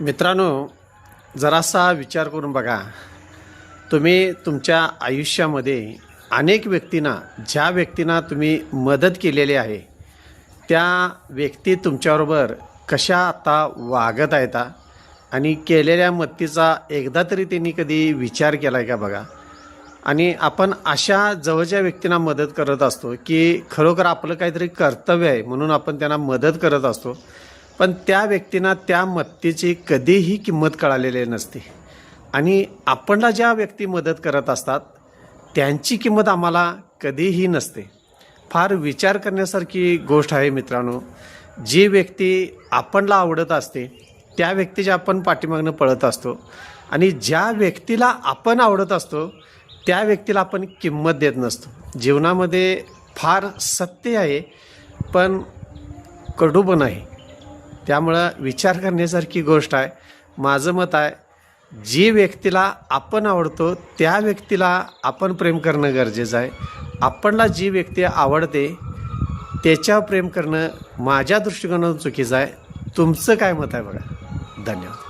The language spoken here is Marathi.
मित्रांनो, जरासा विचार करून बघा. तुम्ही तुमच्या आयुष्यामध्ये अनेक व्यक्तींना, ज्या व्यक्तींना तुम्ही मदत केलेली आहे, त्या व्यक्ती तुमच्याबरोबर कशा आता वागत आहेत आणि केलेल्या मदतीचा एकदा तरी त्यांनी कधी विचार केला आहे का बघा. आणि आपण अशा जवळच्या व्यक्तींना मदत करत असतो की खरोखर आपलं काहीतरी कर्तव्य आहे म्हणून आपण त्यांना मदत करत असतो, पण त्या व्यक्तींना त्या मदतीची कधीही किंमत कळालेली नसते. आणि आपणला ज्या व्यक्ती मदत करत असतात त्यांची किंमत आम्हाला कधीही नसते. फार विचार करण्यासारखी गोष्ट आहे मित्रांनो. जी व्यक्ती आपणला आवडत असते त्या व्यक्तीच्या आपण पाठीमागनं पळत असतो, आणि ज्या व्यक्तीला आपण आवडत असतो त्या व्यक्तीला आपण किंमत देत नसतो. जीवनामध्ये फार सत्य आहे पण कडू पण आहे. त्यामुळं विचार करण्यासारखी गोष्ट आहे. माझं मत आहे, जी व्यक्तीला आपण आवडतो त्या व्यक्तीला आपण प्रेम करणं गरजेचं आहे. आपणला जी व्यक्ती आवडते त्याच्यावर प्रेम करणं माझ्या दृष्टिकोनातून चुकीचं आहे. तुमचं काय मत आहे बघा. धन्यवाद.